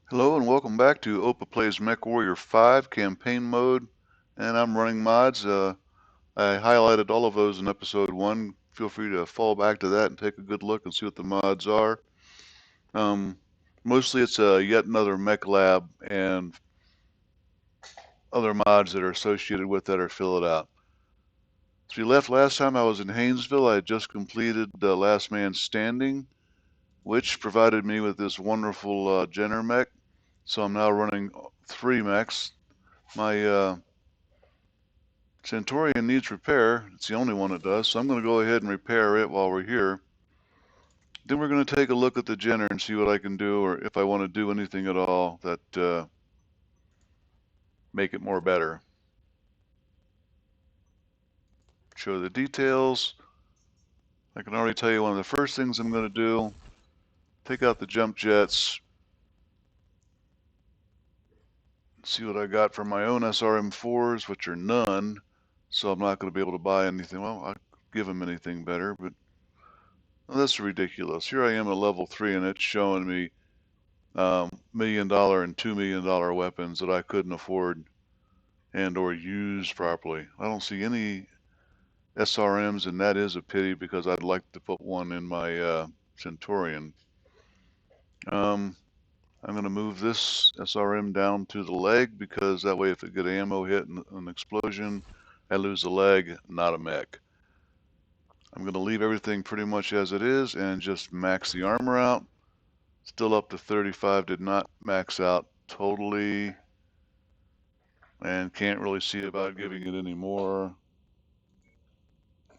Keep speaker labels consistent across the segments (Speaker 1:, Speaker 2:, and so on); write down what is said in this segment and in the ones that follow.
Speaker 1: Hello and welcome back to Opa Plays MechWarrior 5 campaign mode, and I'm running mods. I highlighted all of those in episode 1. Feel free to fall back to that and take a good look and see what the mods are. Um, Mostly it's yet another mech lab and other mods that are associated with that are filled out. As we left last time, I was in Haynesville. I had just completed Last Man Standing, which provided me with this wonderful Jenner mech. So I'm now running 3 mechs. My Centaurian needs repair. It's the only one it does, so I'm going to go ahead and repair it while we're here. Then we're going to take a look at the Jenner and see what I can do, or if I want to do anything at all that make it more better. Show the details. I can already tell you one of the first things I'm going to do. Take out the jump jets. See what I got for my own SRM4s, which are none. So I'm not going to be able to buy anything. Well, I'll give them anything better, but well, that's ridiculous. Here I am at level 3 and it's showing me $1 million and $2 million weapons that I couldn't afford and or use properly. I don't see any SRMs, and that is a pity because I'd like to put one in my Centurion. I'm going to move this SRM down to the leg because that way if it get ammo hit in an explosion, I lose the leg, not a mech. I'm going to leave everything pretty much as it is and just max the armor out. Still up to 35, did not max out totally, and can't really see about giving it any more.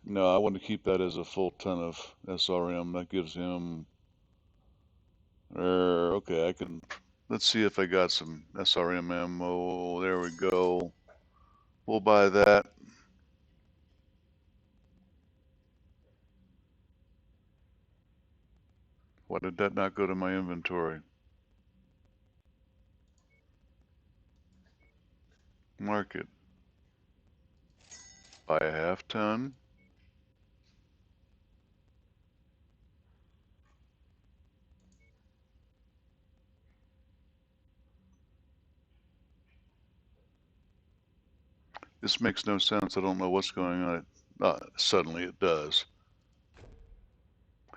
Speaker 1: No, I want to keep that as a full ton of SRM. That gives him, okay, I can, let's see if I got some SRM ammo. There we go. We'll buy that. Why did that not go to my inventory? Market. Buy a half ton. This makes no sense. I don't know what's going on. Suddenly it does.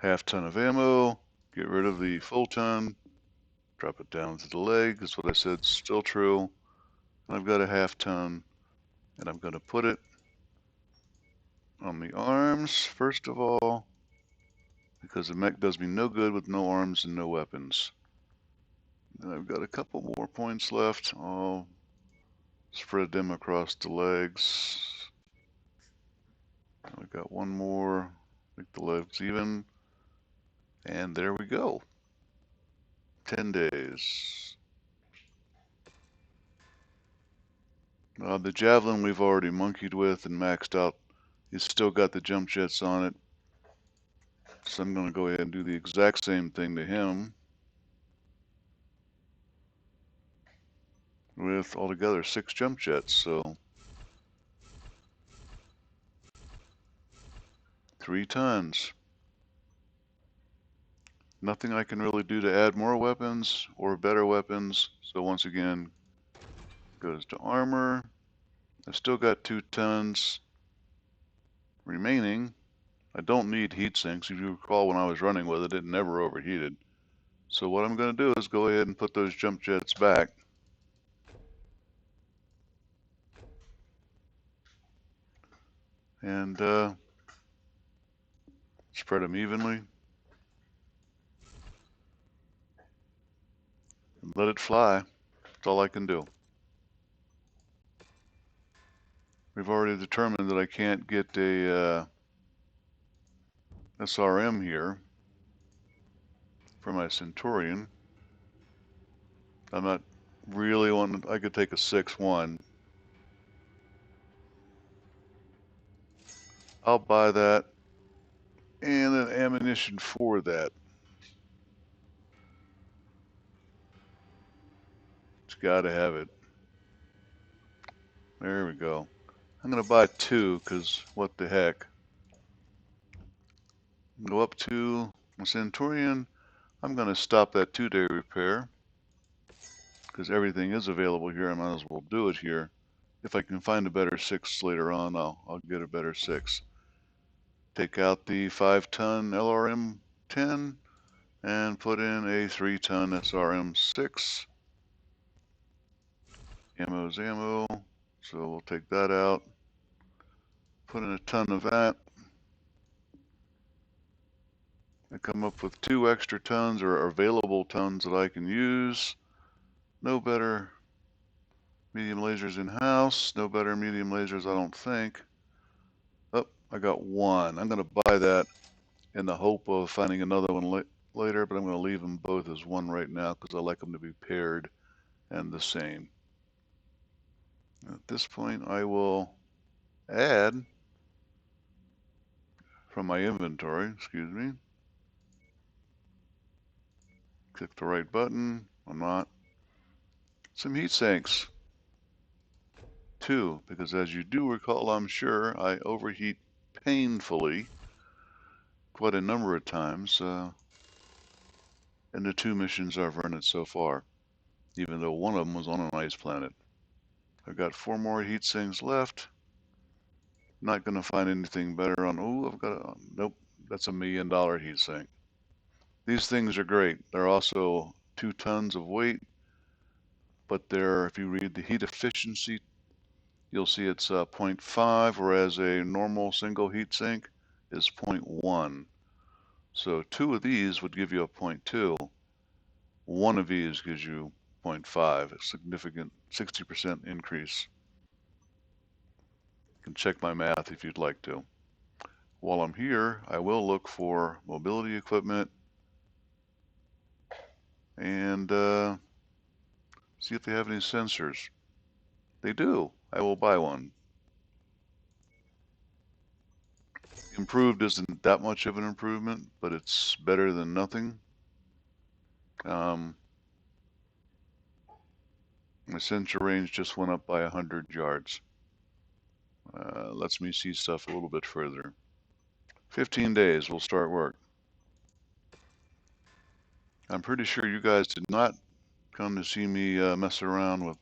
Speaker 1: Half ton of ammo. Get rid of the full ton. Drop it down to the leg. That's what I said. Still true. I've got a half ton, and I'm going to put it on the arms first of all, because the mech does me no good with no arms and no weapons. And I've got a couple more points left. I'll spread them across the legs. I've got one more. Make the legs even. And there we go. 10 days. The javelin we've already monkeyed with and maxed out. It's still got the jump jets on it. So I'm going to go ahead and do the exact same thing to him with altogether 6 jump jets. So 3 tons. Nothing I can really do to add more weapons or better weapons. So once again, goes to armor. I've still got 2 tons remaining. I don't need heat sinks. If you recall when I was running with it, it never overheated. So what I'm going to do is go ahead and put those jump jets back. And spread them evenly. And let it fly. That's all I can do. We've already determined that I can't get a SRM here for my Centurion. I'm not really wanting, I could take a 6-1. I'll buy that and an ammunition for that. It's got to have it. There we go. I'm going to buy 2 because what the heck. Go up to my Centurion. I'm going to stop that 2-day repair. because everything is available here. I might as well do it here. If I can find a better 6 later on, I'll get a better 6. Take out the 5-ton LRM 10 and put in a 3-ton SRM 6. Ammo's ammo, so we'll take that out. Put in a ton of that. I come up with 2 extra tons or available tons that I can use. No better medium lasers in-house. No better medium lasers, I don't think. Oh, I got 1. I'm going to buy that in the hope of finding another one later, but I'm going to leave them both as 1 right now because I like them to be paired and the same. At this point, I will add from my inventory, excuse me. Click the right button. I'm not. Some heat sinks. 2, because as you do recall, I'm sure, I overheat painfully quite a number of times in the 2 missions I've run it so far, even though one of them was on an ice planet. I've got 4 more heat sinks left. Not going to find anything better on, oh, I've got a, nope, that's $1 million heat sink. These things are great. They're also 2 tons of weight, but they're, if you read the heat efficiency, you'll see it's 0.5, whereas a normal single heat sink is 0.1. So 2 of these would give you a 0.2. 1 of these gives you 0.5, a significant 60% increase. You can check my math if you'd like to. While I'm here, I will look for mobility equipment and see if they have any sensors. They do. I will buy one. Improved isn't that much of an improvement, but it's better than nothing. My sensor range just went up by 100 yards. Lets me see stuff a little bit further. 15 days, we'll start work. I'm pretty sure you guys did not come to see me mess around with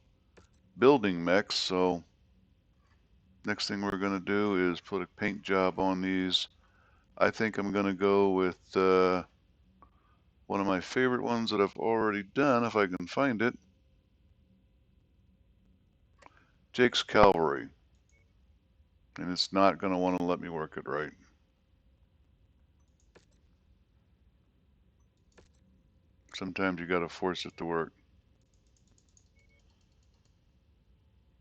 Speaker 1: building mechs, so next thing we're going to do is put a paint job on these. I think I'm going to go with one of my favorite ones that I've already done, if I can find it. Jake's Cavalry. And it's not going to want to let me work it right. Sometimes you got to force it to work.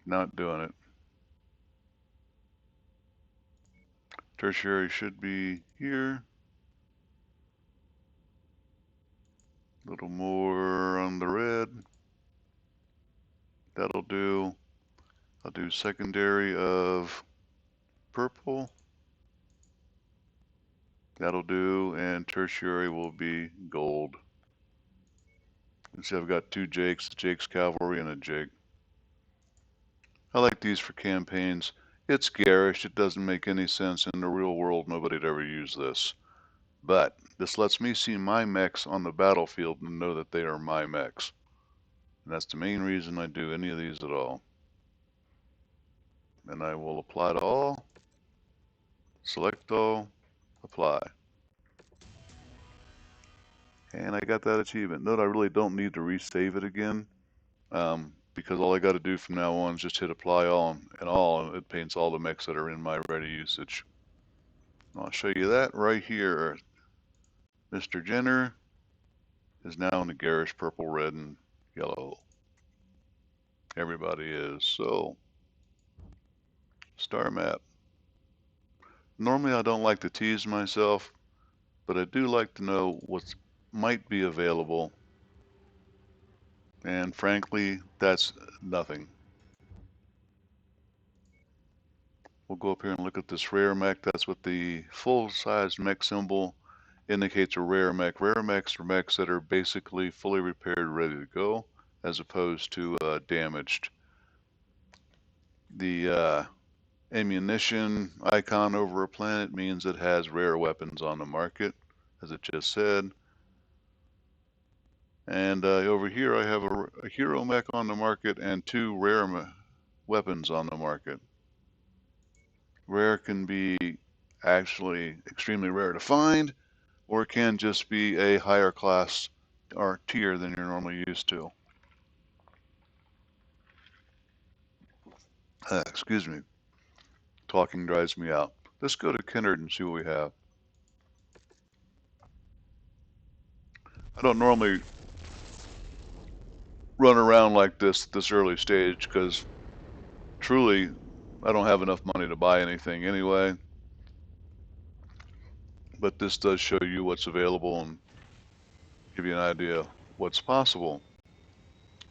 Speaker 1: Not doing it. Tertiary should be here. A little more on the red. That'll do. I'll do secondary of purple. That'll do, and tertiary will be gold. You see I've got 2 Jakes, Jake's Cavalry and a Jake. I like these for campaigns. It's garish, it doesn't make any sense in the real world, nobody'd ever use this. But this lets me see my mechs on the battlefield and know that they are my mechs. And that's the main reason I do any of these at all. And I will apply to all, select all, apply. And I got that achievement. Note I really don't need to resave it again, because all I got to do from now on is just hit apply all, and it paints all the mechs that are in my ready usage. I'll show you that right here. Mr. Jenner is now in the garish purple, red, and yellow. Everybody is. So, star map. Normally I don't like to tease myself, but I do like to know what might be available. And frankly, that's nothing. We'll go up here and look at this rare mech. That's what the full-size mech symbol indicates, a rare mech. Rare mechs are mechs that are basically fully repaired, ready to go, as opposed to damaged. The ammunition icon over a planet means it has rare weapons on the market, as it just said. And over here I have a hero mech on the market and 2 rare weapons on the market. Rare can be actually extremely rare to find, or it can just be a higher class or tier than you're normally used to. Excuse me, talking drives me out. Let's go to Kennard and see what we have. I don't normally run around like this early stage because truly I don't have enough money to buy anything anyway. But this does show you what's available and give you an idea of what's possible.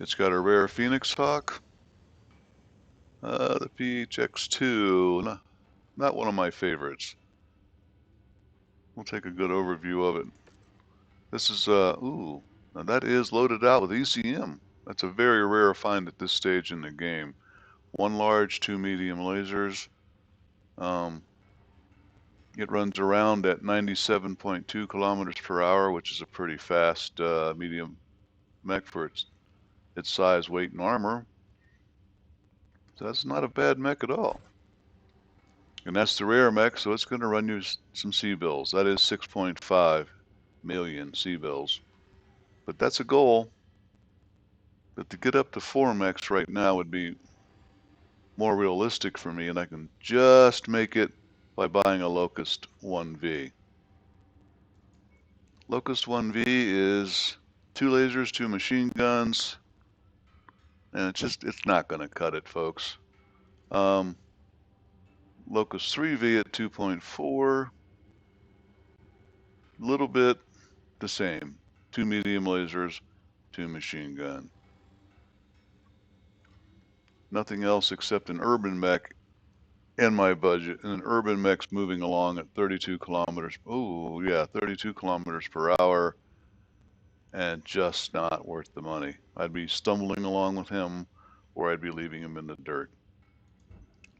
Speaker 1: It's got a rare Phoenix Hawk, the PHX2, not one of my favorites. We'll take a good overview of it. This is, ooh, now that is loaded out with ECM. That's a very rare find at this stage in the game. 1 large, 2 medium lasers. It runs around at 97.2 kilometers per hour, which is a pretty fast medium mech for its size, weight, and armor. So that's not a bad mech at all. And that's the rare mech, so it's going to run you some C-bills. That is 6.5 million C-bills. But that's a goal. But to get up to 4 mechs right now would be more realistic for me, and I can just make it by buying a Locust 1V. Locust 1V is 2 lasers, 2 machine guns, and it's not going to cut it, folks. Locust 3V at 2.4, little bit the same. 2 medium lasers, 2 machine gun. Nothing else except an urban mech in my budget, and an urban mech's moving along at 32 kilometers. Oh yeah, 32 kilometers per hour, and just not worth the money. I'd be stumbling along with him, or I'd be leaving him in the dirt.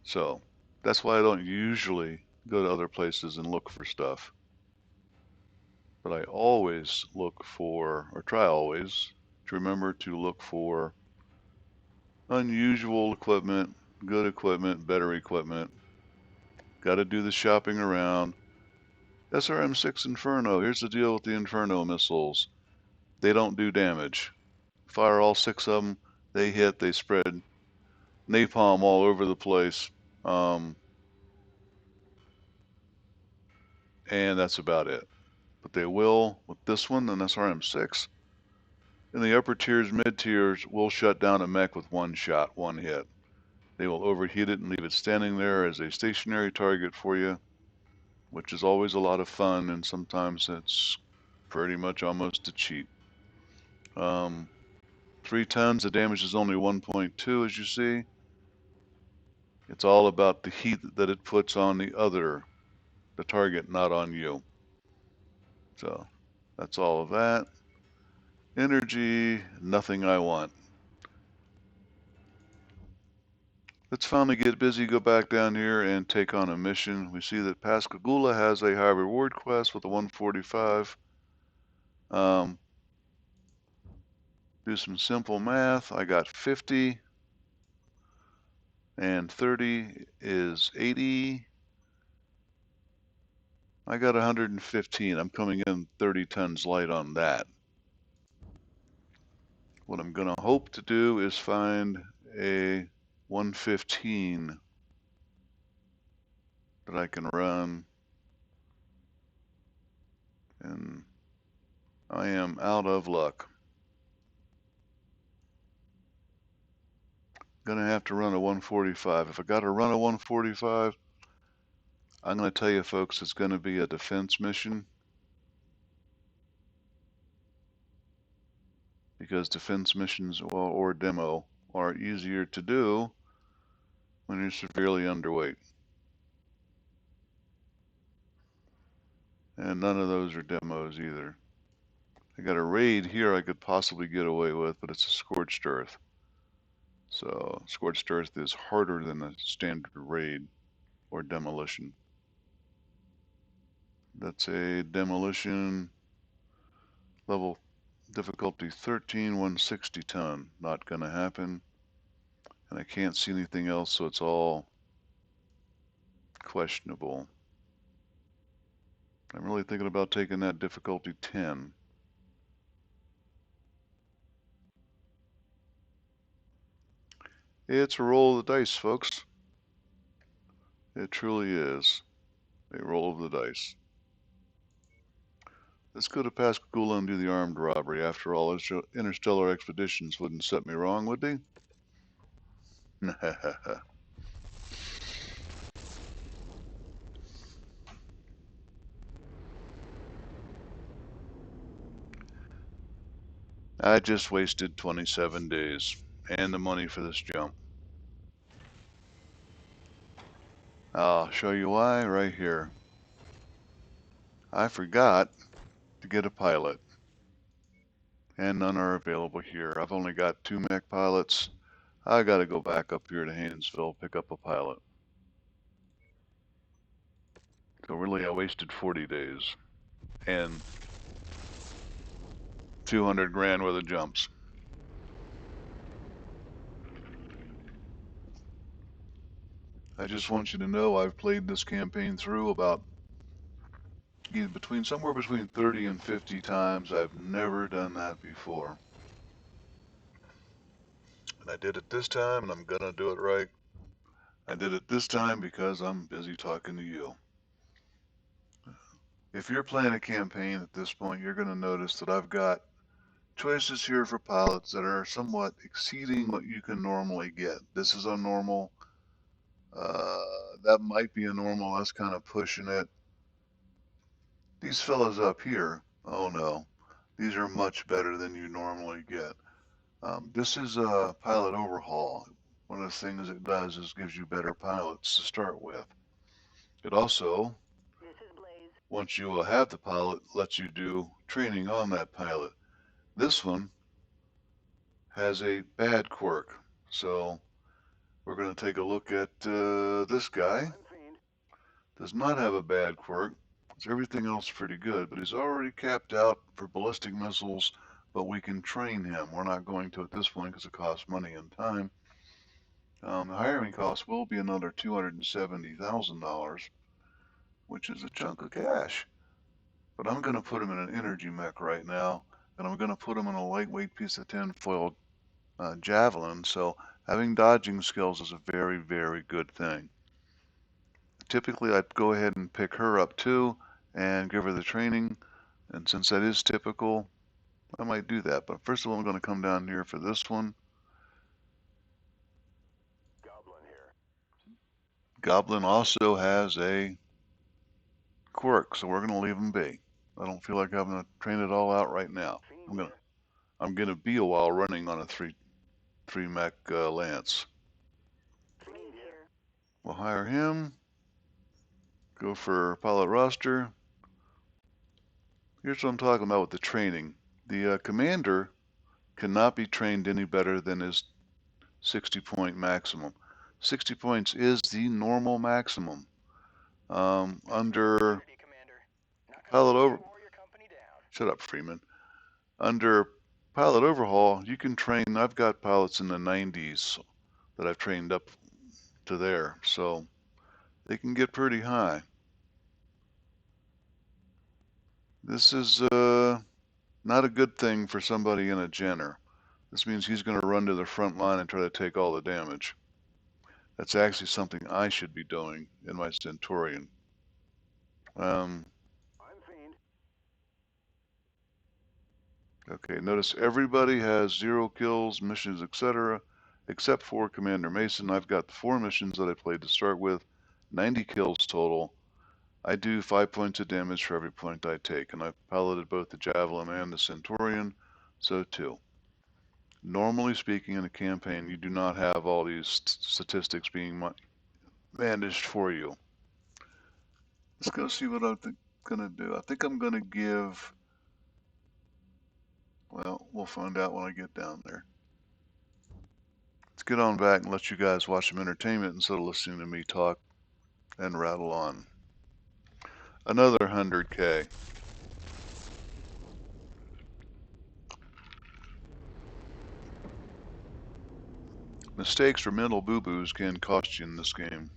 Speaker 1: So that's why I don't usually go to other places and look for stuff. But I always look for, or try always, to remember to look for unusual equipment, good equipment, better equipment. Got to do the shopping around. SRM-6 Inferno. Here's the deal with the Inferno missiles. They don't do damage. Fire all 6 of them. They hit. They spread napalm all over the place. And that's about it. But they will, with this one, an SRM-6, in the upper tiers, mid tiers, will shut down a mech with 1 shot, 1 hit. They will overheat it and leave it standing there as a stationary target for you, which is always a lot of fun, and sometimes it's pretty much almost a cheat. 3 tons, the damage is only 1.2, as you see. It's all about the heat that it puts on the target, not on you. So that's all of that. Energy, nothing I want. Let's finally get busy, go back down here and take on a mission. We see that Pascagoula has a high reward quest with a 145. Do some simple math. I got 50, and 30 is 80. I got 115. I'm coming in 30 tons light on that. What I'm going to hope to do is find a 115 that I can run, and I am out of luck. Gonna have to run a 145. If I got to run a 145, I'm going to tell you folks, it's going to be a defense mission, because defense missions or demo are easier to do when you're severely underweight. And none of those are demos either. I got a raid here I could possibly get away with, but it's a scorched earth. So scorched earth is harder than a standard raid or demolition. That's a demolition level Difficulty 13, 160 ton. Not gonna happen. And I can't see anything else, so it's all questionable. I'm really thinking about taking that difficulty 10. It's a roll of the dice, folks. It truly is a roll of the dice. Let's go to Pascagoula and do the armed robbery. After all, interstellar expeditions wouldn't set me wrong, would they? I just wasted 27 days and the money for this jump. I'll show you why right here. I forgot to get a pilot, and none are available here. I've only got 2 mech pilots. I gotta go back up here to Haynesville, pick up a pilot. So really I wasted 40 days and 200 grand worth of jumps. I just want you to know I've played this campaign through about somewhere between 30 and 50 times. I've never done that before. And I did it this time, and I'm gonna do it right. I did it this time because I'm busy talking to you. If you're playing a campaign at this point, you're gonna notice that I've got choices here for pilots that are somewhat exceeding what you can normally get. This is a normal. That might be a normal. That's kind of pushing it. These fellas up here, oh no, these are much better than you normally get. This is a pilot overhaul. One of the things it does is gives you better pilots to start with. It also, once you have the pilot, lets you do training on that pilot. This one has a bad quirk. So we're going to take a look at this guy. Does not have a bad quirk. Everything else is pretty good, but he's already capped out for ballistic missiles, but we can train him. We're not going to at this point because it costs money and time. The hiring cost will be another $270,000, which is a chunk of cash. But I'm going to put him in an energy mech right now, and I'm going to put him in a lightweight piece of tinfoil javelin, so having dodging skills is a very, very good thing. Typically, I'd go ahead and pick her up too and give her the training, and since that is typical, I might do that. But first of all, I'm going to come down here for this one. Goblin also has a quirk, so we're going to leave him be. I don't feel like having to train it all out right now. I'm gonna be a while running on a three mech lance. We'll hire him. Go for pilot roster. Here's what I'm talking about with the training. The commander cannot be trained any better than his 60-point maximum. 60 points is the normal maximum. Under pilot over. Shut up, Freeman. Under pilot overhaul, you can train. I've got pilots in the 90s that I've trained up to there, so they can get pretty high. This is not a good thing for somebody in a Jenner. This means he's going to run to the front line and try to take all the damage. That's actually something I should be doing in my Centurion. Okay, notice everybody has 0 kills, missions, etc., except for Commander Mason. I've got 4 missions that I played to start with, 90 kills total. I do 5 points of damage for every point I take, and I've piloted both the Javelin and the Centurion, so 2. Normally speaking, in a campaign, you do not have all these statistics being managed for you. Let's go see what I'm gonna do. I think I'm gonna give. Well, we'll find out when I get down there. Let's get on back and let you guys watch some entertainment instead of listening to me talk and rattle on. Another 100K. Mistakes or mental boo-boos can cost you in this game.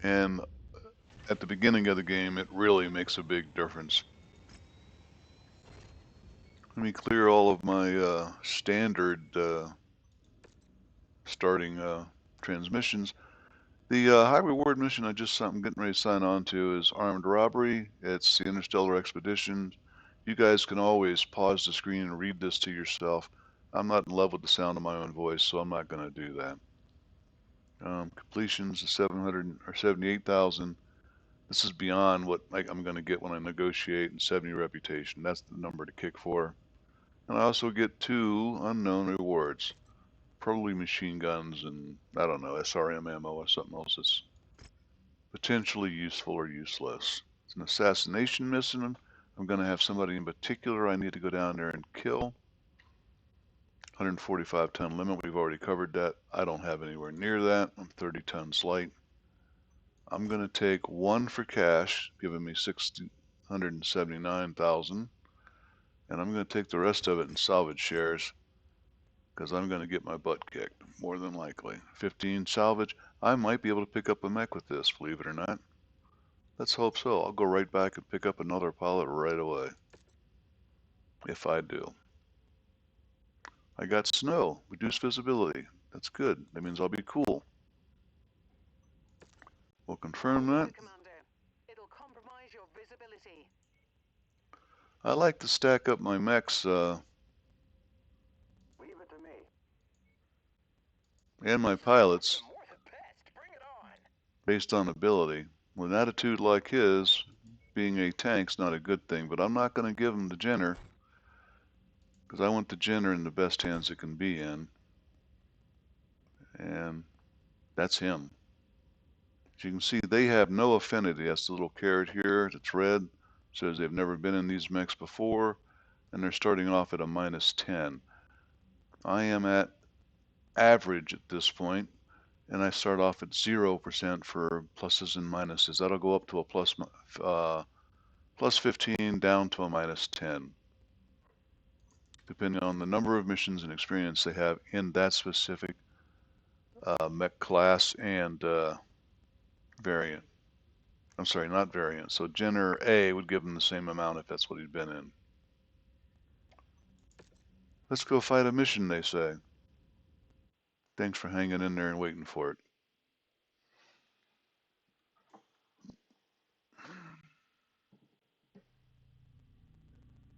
Speaker 1: And at the beginning of the game, it really makes a big difference. Let me clear all of my standard starting transmissions. The high reward mission I'm getting ready to sign on to is armed robbery. It's the Interstellar Expedition. You guys can always pause the screen and read this to yourself. I'm not in love with the sound of my own voice, so I'm not going to do that. Completions of 700 or 78,000. This is beyond what I'm going to get when I negotiate, and 70 reputation. That's the number to kick for. And I also get 2 unknown rewards. Probably machine guns and, I don't know, SRM ammo or something else that's potentially useful or useless. It's an assassination mission. I'm going to have somebody in particular I need to go down there and kill. 145 ton limit, we've already covered that. I don't have anywhere near that. I'm 30 tons light. I'm going to take 1 for cash, giving me 679,000. And I'm going to take the rest of it in salvage shares, because I'm going to get my butt kicked, more than likely. 15 salvage. I might be able to pick up a mech with this, believe it or not. Let's hope so. I'll go right back and pick up another pilot right away. If I do. I got snow, reduced visibility. That's good. That means I'll be cool. We'll confirm that.
Speaker 2: It'll compromise your visibility.
Speaker 1: I like to stack up my mechs
Speaker 2: Leave it to me.
Speaker 1: and my pilots
Speaker 2: More the best. Bring it on.
Speaker 1: based on ability. With an attitude like his, being a tank's not a good thing, but I'm not going to give him the Jenner, because I want the Jenner in the best hands it can be in. And that's him. As you can see, they have no affinity. That's the little carrot here that's red. Says they've never been in these mechs before, and they're starting off at a -10. I am at average at this point, and I start off at 0% for pluses and minuses. That'll go up to a plus 15 down to a -10, depending on the number of missions and experience they have in that specific mech class and variant. I'm sorry, not variant. So Jenner A would give him the same amount if that's what he'd been in. Let's go fight a mission, they say. Thanks for hanging in there and waiting for it.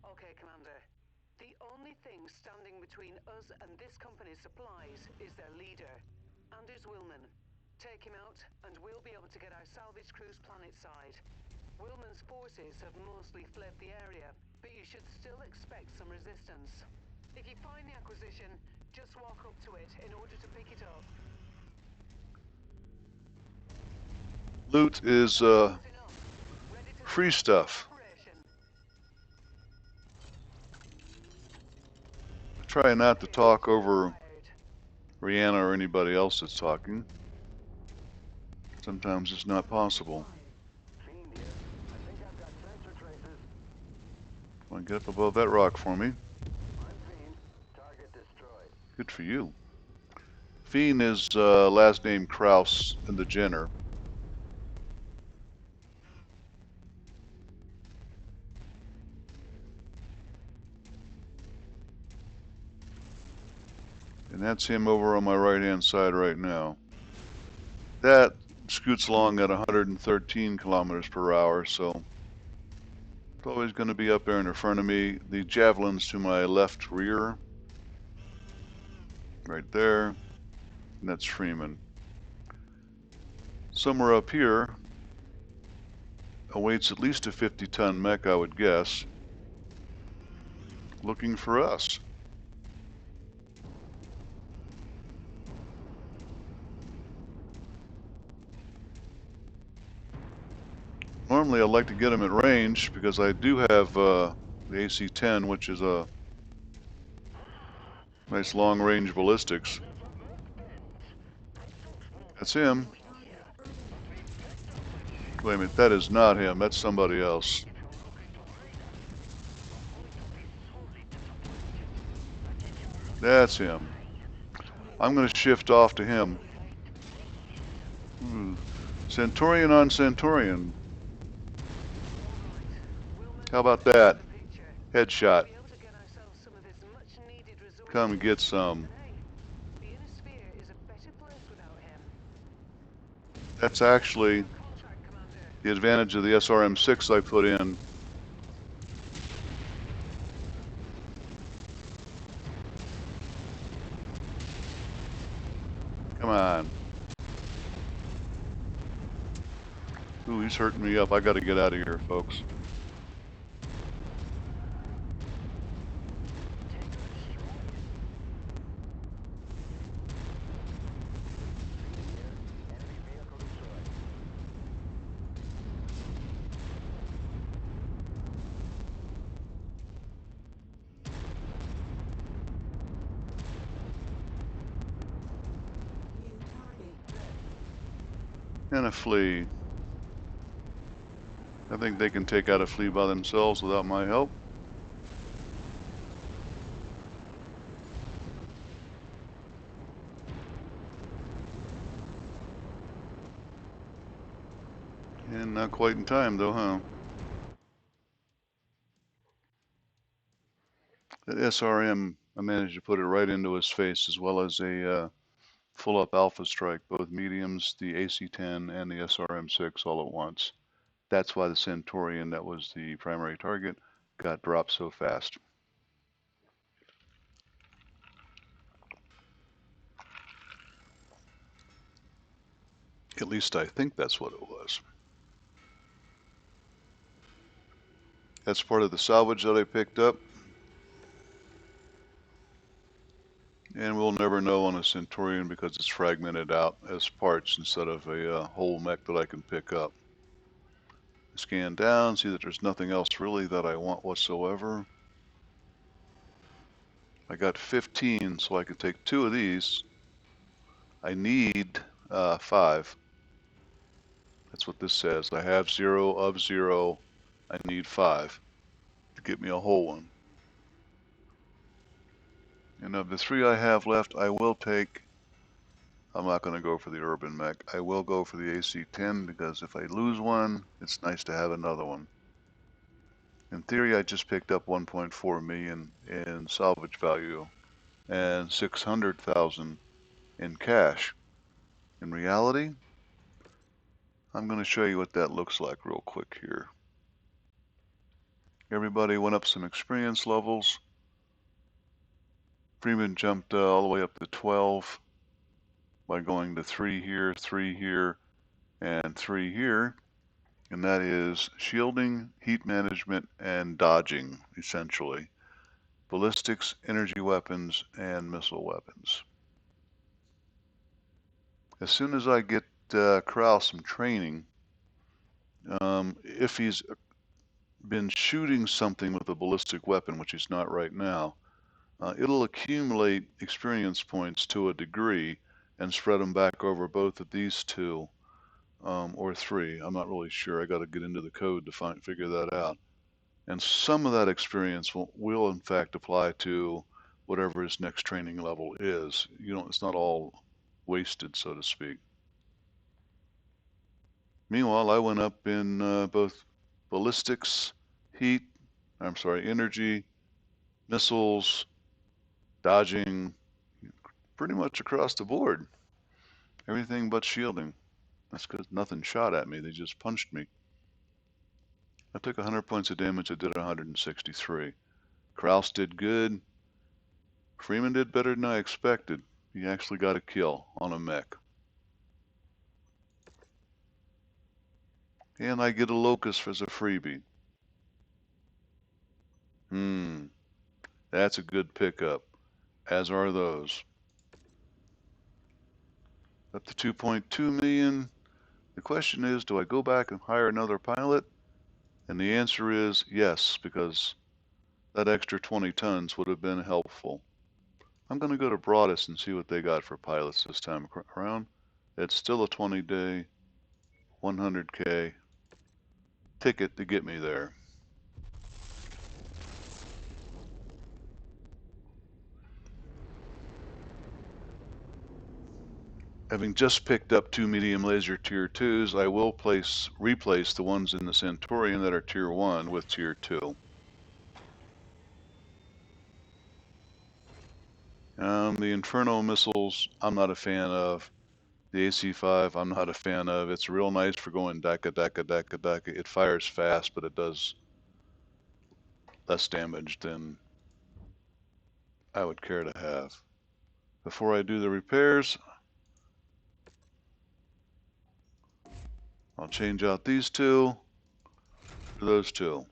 Speaker 2: Okay, Commander. The only thing standing between us and this company's supplies is their leader, Anders Willman. Take him out, and we'll be able to get our salvage crews planet-side. Willman's forces have mostly fled the area, but you should still expect some resistance. If you find the acquisition, just walk up to it in order to pick it up.
Speaker 1: Loot is free stuff. Try not to talk over Rihanna or anybody else that's talking. Sometimes it's not possible. Come on, get up above that rock for me. Good for you. Fiend is last name Kraus and the Jenner. And that's him over on my right-hand side right now. That scoots along at 113 kilometers per hour, so it's always going to be up there in front of me. The Javelin's to my left rear, right there, and that's Freeman. Somewhere up here awaits at least a 50-ton mech, I would guess, looking for us. Normally I'd like to get them at range because I do have the AC-10, which is a nice long-range ballistics. That's him. Wait a minute, that is not him. That's somebody else. That's him. I'm going to shift off to him. Ooh. Centurion on Centurion. How about that? Headshot. Come and get some. That's actually the advantage of the SRM-6 I put in. Come on. Ooh, he's hurting me up. I got to get out of here, folks. And a flea. I think they can take out a flea by themselves without my help. And not quite in time, though, huh? That SRM, I managed to put it right into his face, as well as a full-up alpha strike, both mediums, the AC-10 and the SRM-6 all at once. That's why the Centurion, that was the primary target, got dropped so fast. At least I think that's what it was. That's part of the salvage that I picked up. And we'll never know on a Centurion because it's fragmented out as parts instead of a whole mech that I can pick up. Scan down, see that there's nothing else really that I want whatsoever. I got 15, so I can take 2 of these. I need 5. That's what this says. I have 0 of 0. I need 5 to get me a whole one. And of the 3 I have left, I will take, I'm not going to go for the urban mech. I will go for the AC-10 because if I lose one, it's nice to have another one. In theory, I just picked up 1.4 million in salvage value and 600,000 in cash. In reality, I'm going to show you what that looks like real quick here. Everybody went up some experience levels. Freeman jumped all the way up to 12 by going to 3 here, 3 here, and 3 here. And that is shielding, heat management, and dodging, essentially. Ballistics, energy weapons, and missile weapons. As soon as I get Corral some training, if he's been shooting something with a ballistic weapon, which he's not right now, it'll accumulate experience points to a degree and spread them back over both of these 2 or 3. I'm not really sure. I got to get into the code to figure that out. And some of that experience will in fact apply to whatever his next training level is. It's not all wasted, so to speak. Meanwhile, I went up in both ballistics, energy, missiles, dodging, pretty much across the board. Everything but shielding. That's because nothing shot at me. They just punched me. I took 100 points of damage. I did 163. Kraus did good. Freeman did better than I expected. He actually got a kill on a mech. And I get a locust as a freebie. That's a good pickup, as are those. Up to 2.2 million. The question is, do I go back and hire another pilot? And the answer is yes, because that extra 20 tons would have been helpful. I'm going to go to Broadus and see what they got for pilots this time around. It's still a 20-day, 100K ticket to get me there. Having just picked up 2 medium laser tier 2s, I will replace the ones in the Centaurian that are tier 1 with tier 2. The Inferno missiles, I'm not a fan of. The AC-5, I'm not a fan of. It's real nice for going daka daka daka daka. It fires fast, but it does less damage than I would care to have. Before I do the repairs, I'll change out these two to those two.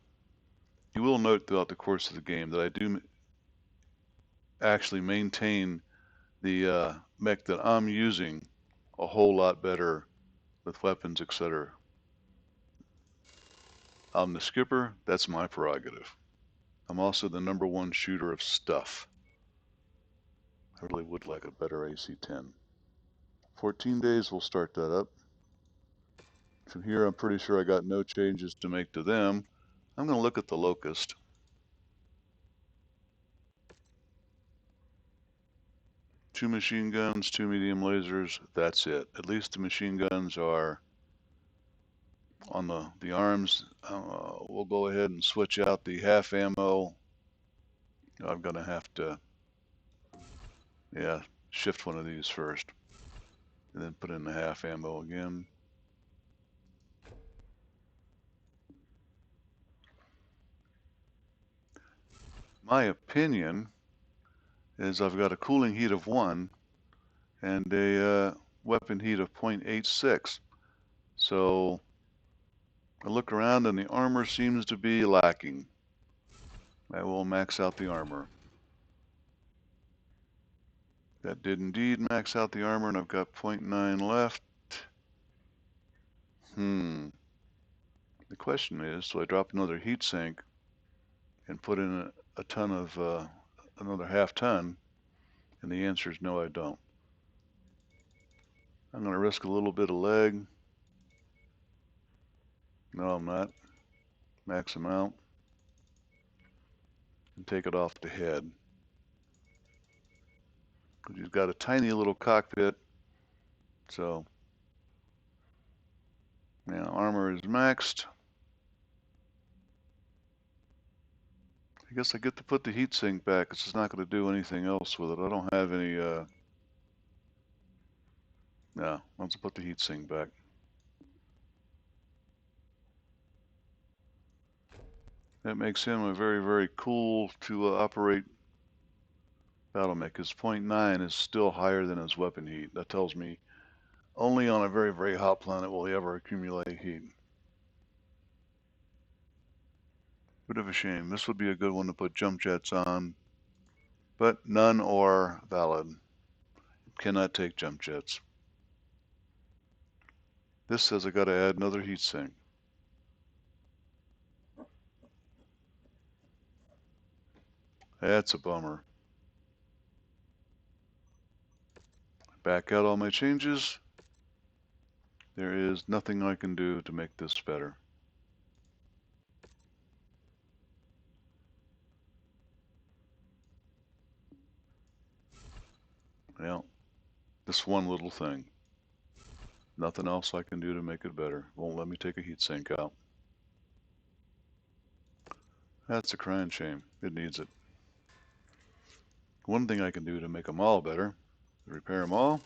Speaker 1: You will note throughout the course of the game that I do actually maintain the mech that I'm using a whole lot better with weapons, etc. I'm the skipper, that's my prerogative. I'm also the #1 shooter of stuff. I really would like a better AC-10. 14 days will start that up. From here, I'm pretty sure I got no changes to make to them. I'm going to look at the Locust. Two machine guns, two medium lasers, that's it. At least the machine guns are on the arms. We'll go ahead and switch out the half ammo. I'm going to have to, yeah, shift one of these first. And then put in the half ammo again. My opinion is I've got a cooling heat of 1 and a weapon heat of 0.86. So I look around and the armor seems to be lacking. I will max out the armor. That did indeed max out the armor, and I've got 0.9 left. The question is, do I drop another heat sink and put in a ton of, another half ton? And the answer is no, I don't. I'm going to risk a little bit of leg. No, I'm not. Max them out. And take it off the head. Because you've got a tiny little cockpit. So, yeah, armor is maxed. I guess I get to put the heatsink back. It's just not going to do anything else with it. I don't have any, no, let's put the heatsink back. That makes him a very, very cool to operate battlemech. His 0.9 is still higher than his weapon heat. That tells me only on a very, very hot planet will he ever accumulate heat. Bit of a shame. This would be a good one to put jump jets on, but none are valid. Cannot take jump jets. This says I gotta add another heatsink. That's a bummer. Back out all my changes. There is nothing I can do to make this better. Well, this one little thing. Nothing else I can do to make it better. Won't let me take a heatsink out. That's a crying shame. It needs it. One thing I can do to make them all better, repair them all,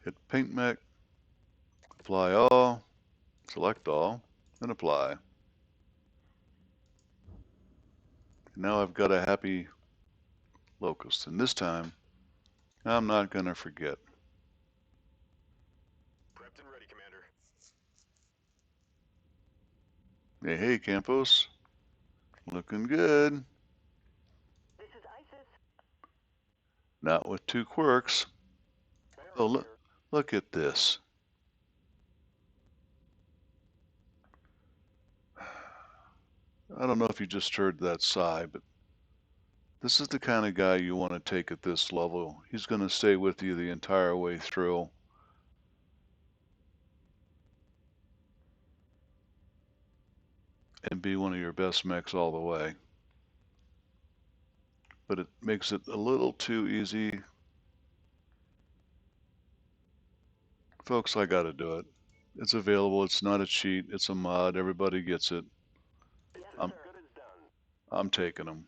Speaker 1: hit paint mech, apply all, select all, and apply. And now I've got a happy locust. And this time, I'm not going to forget.
Speaker 3: Prepped and ready, Commander.
Speaker 1: Hey, hey, Campos. Looking good.
Speaker 2: This is ISIS.
Speaker 1: Not with 2 quirks. Oh, look at this. I don't know if you just heard that sigh, but this is the kind of guy you want to take at this level. He's going to stay with you the entire way through. And be one of your best mechs all the way. But it makes it a little too easy Folks, I gotta do it. It's available. It's not a cheat. It's a mod. Everybody gets it. I'm taking them.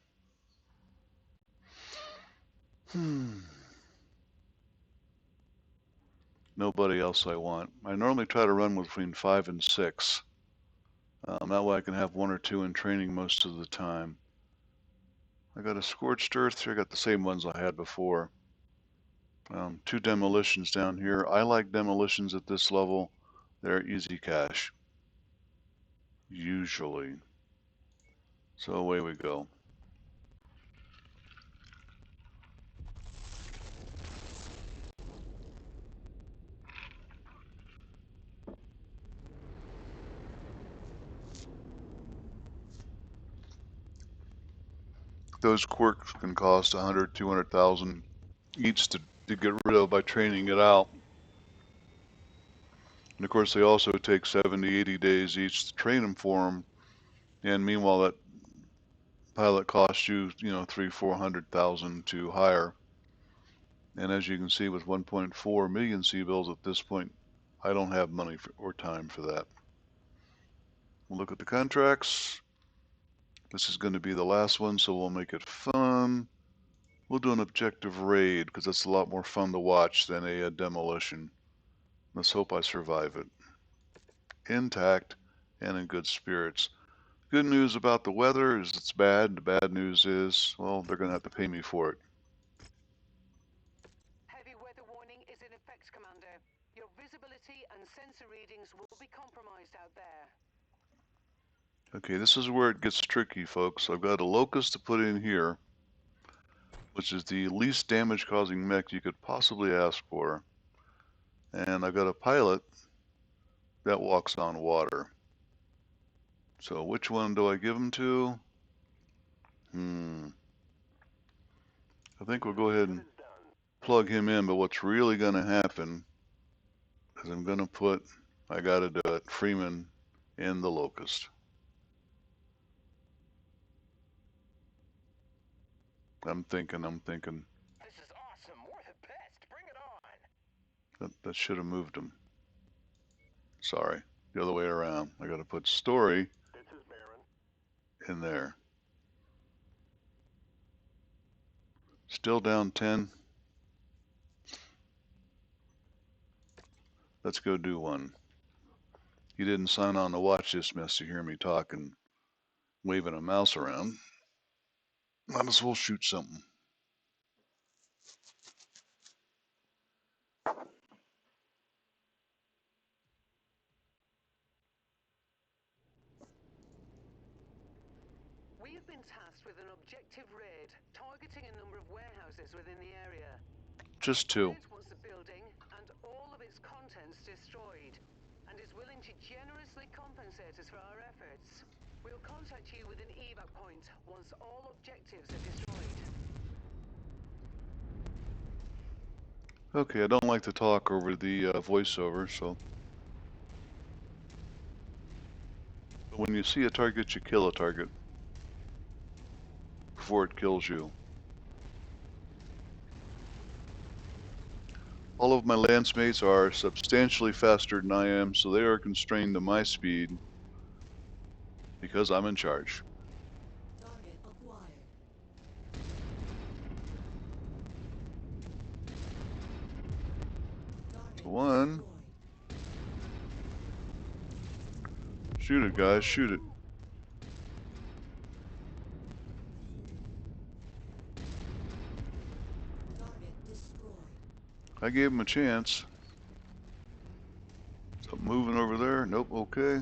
Speaker 1: Nobody else I want. I normally try to run between 5 and 6. That way I can have 1 or 2 in training most of the time. I got a scorched earth here. I got the same ones I had before. 2 demolitions down here. I like demolitions at this level. They're easy cash. Usually. So away we go. Those quirks can cost 100, 200,000 each to get rid of by training it out. And of course, they also take 70, 80 days each to train them for them. And meanwhile, that pilot costs you, 300, 400,000 to hire. And as you can see, with 1.4 million C-bills at this point, I don't have money or time for that. We'll look at the contracts. This is going to be the last one, so we'll make it fun. We'll do an objective raid, because that's a lot more fun to watch than a demolition. Let's hope I survive it. Intact and in good spirits. Good news about the weather is it's bad. The bad news is, well, they're going to have to pay me for it.
Speaker 2: Heavy weather warning is in effect, Commander. Your visibility and sensor readings will be compromised out there.
Speaker 1: Okay, this is where it gets tricky, folks. I've got a locust to put in here, which is the least damage-causing mech you could possibly ask for. And I've got a pilot that walks on water. So which one do I give him to? I think we'll go ahead and plug him in, but what's really going to happen is I'm going to put, I got to do it, Freeman in the locust. I'm thinking.
Speaker 3: This is awesome. We're the best. Bring it on.
Speaker 1: That should have moved him. Sorry, the other way around. I got to put Story in there. Still down 10. Let's go do one. He didn't sign on to watch this mess to hear me talking, waving a mouse around. Might as well shoot something.
Speaker 2: We have been tasked with an objective raid, targeting a number of warehouses within the area.
Speaker 1: Just 2.
Speaker 2: The raid wants the building and all of its contents destroyed, and is willing to generously compensate us for our efforts. We'll contact you with an evac point once all objectives are destroyed.
Speaker 1: Okay, I don't like to talk over the voiceover, so. But when you see a target, you kill a target before it kills you. All of my lance mates are substantially faster than I am, so they are constrained to my speed because I'm in charge.
Speaker 4: Target acquired. Target
Speaker 1: One.
Speaker 4: destroyed.
Speaker 1: Shoot it, guys, shoot it.
Speaker 4: Target destroyed.
Speaker 1: I gave him a chance. Something moving over there? Nope, okay.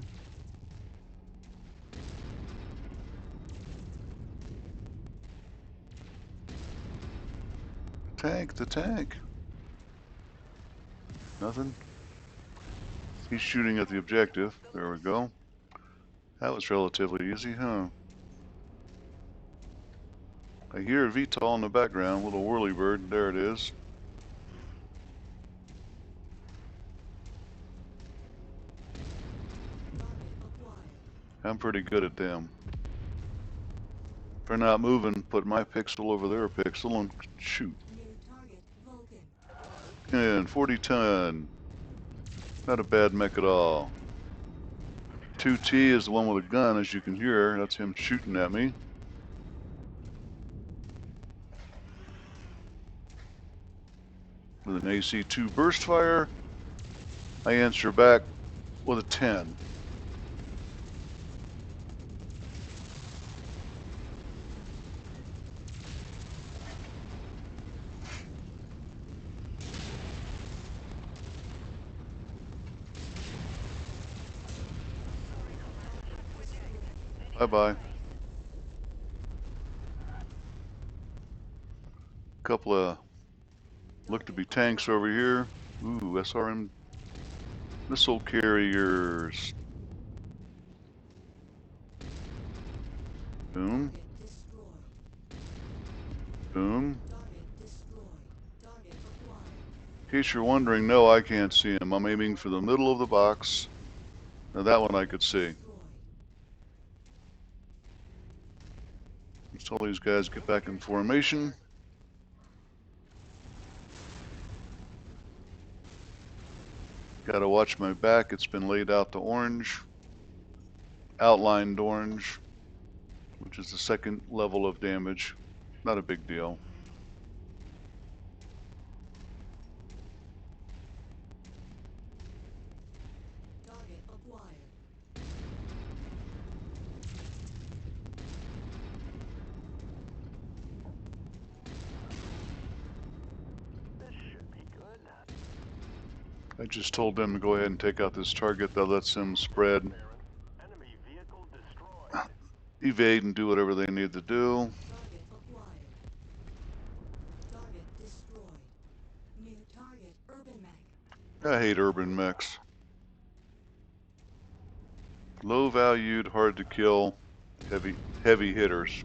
Speaker 1: The tank. Nothing. He's shooting at the objective. There we go. That was relatively easy, huh? I hear a VTOL in the background, little whirly bird. There it is.
Speaker 4: Target acquired.
Speaker 1: I'm pretty good at them. If they're not moving, put my pixel over their pixel and shoot.
Speaker 4: New target Vulcan.
Speaker 1: And 40 ton. Not a bad mech at all. 2T is the one with a gun, as you can hear. That's him shooting at me. With an AC-2 burst fire, I answer back with a 10. Bye-bye. Couple of look to be tanks over here. Ooh, SRM missile carriers. Boom.
Speaker 4: Target destroyed.
Speaker 1: Boom.
Speaker 4: Target destroyed. Target acquired.
Speaker 1: In case you're wondering, no, I can't see him. I'm aiming for the middle of the box. Now that one I could see.
Speaker 4: Destroyed.
Speaker 1: Let's all these guys get back in formation. Gotta watch my back. It's been laid out to orange. Outlined orange, which is the second level of damage. Not a big deal.
Speaker 4: Target acquired.
Speaker 3: This should be good.
Speaker 1: I just told them to go ahead and take out this target. That lets them spread,
Speaker 3: Enemy vehicle destroyed.
Speaker 1: evade, and do whatever they need to do.
Speaker 4: Target acquired. Target destroyed. New target urban mech.
Speaker 1: I hate urban mechs. Low valued, hard to kill, heavy hitters.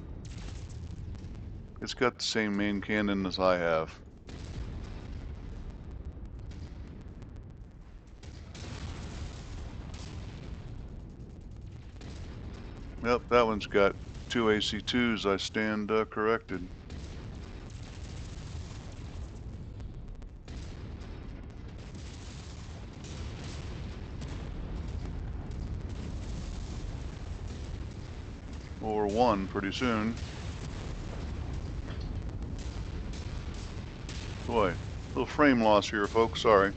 Speaker 1: It's got the same main cannon as I have. Yep, that one's got 2 AC2s. I stand corrected. Or 1 pretty soon. Boy, little frame loss here, folks. Sorry.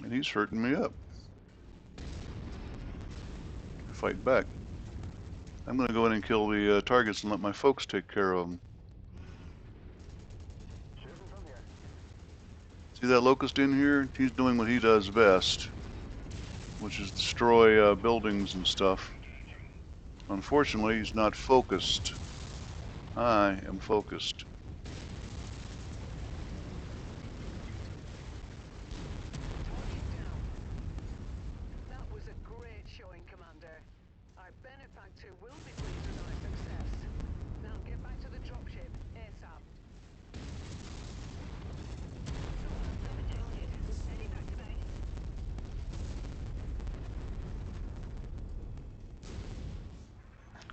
Speaker 1: And he's hurting me up. Fight back. I'm going to go in and kill the targets and let my folks take care of them.
Speaker 3: Shooting from here.
Speaker 1: See that locust in here? He's doing what he does best, which is destroy buildings and stuff. Unfortunately, he's not focused. I am focused.
Speaker 2: Target down. That was a great showing, Commander. Our benefactor will be pleased with our success. Now get back to the dropship ASAP. Heading back to base.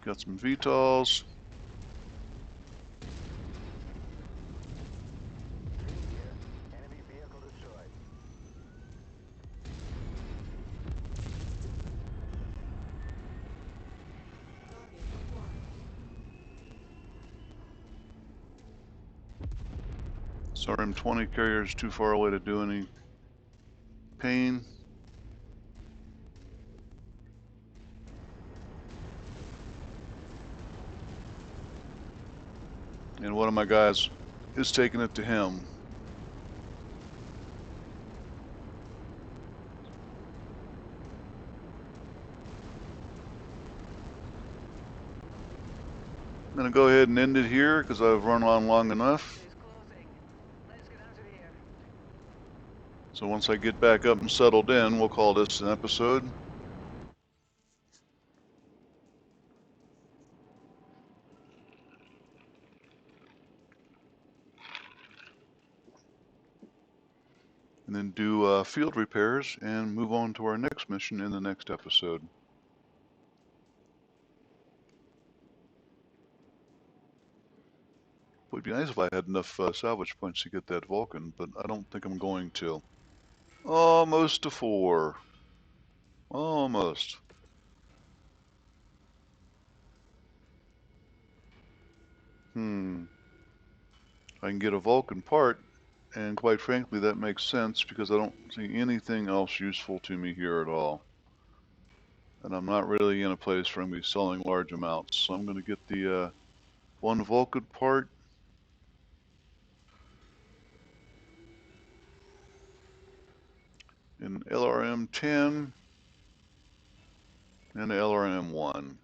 Speaker 1: Got some VTOLs.
Speaker 3: Green here. Enemy vehicle destroyed.
Speaker 4: Target acquired.
Speaker 1: RM-20 carriers too far away to do any pain. And one of my guys is taking it to him. I'm going to go ahead and end it here because I've run on long enough.
Speaker 2: Is closing. Let's get out of here.
Speaker 1: So once I get back up and settled in, we'll call this an episode. And then do field repairs and move on to our next mission in the next episode. It'd be nice if I had enough salvage points to get that Vulcan, but I don't think I'm going to. Almost a 4. Almost. I can get a Vulcan part, and quite frankly, that makes sense because I don't see anything else useful to me here at all. And I'm not really in a place where I'm going to be selling large amounts. So I'm going to get the one Vulcan part. An LRM 10 and an LRM 1.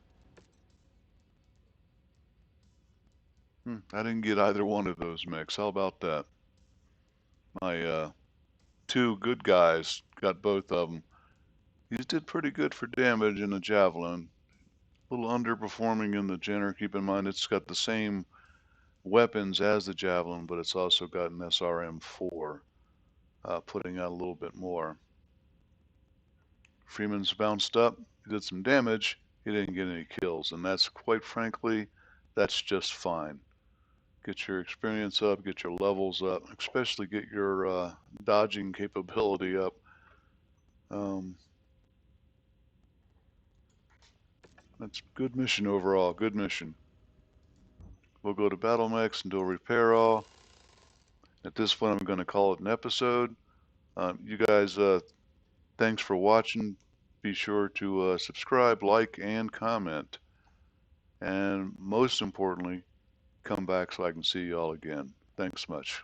Speaker 1: I didn't get either one of those mechs. How about that? My two good guys got both of them. These did pretty good for damage in the Javelin. A little underperforming in the Jenner. Keep in mind it's got the same weapons as the Javelin, but it's also got an SRM-4, putting out a little bit more. Freeman's bounced up, he did some damage, he didn't get any kills, and that's quite frankly, that's just fine. Get your experience up, get your levels up, especially get your dodging capability up. That's good mission overall, good mission. We'll go to battlemechs and do a repair all. At this point, I'm going to call it an episode. You guys, thanks for watching. Be sure to subscribe, like, and comment. And most importantly, come back so I can see you all again. Thanks much.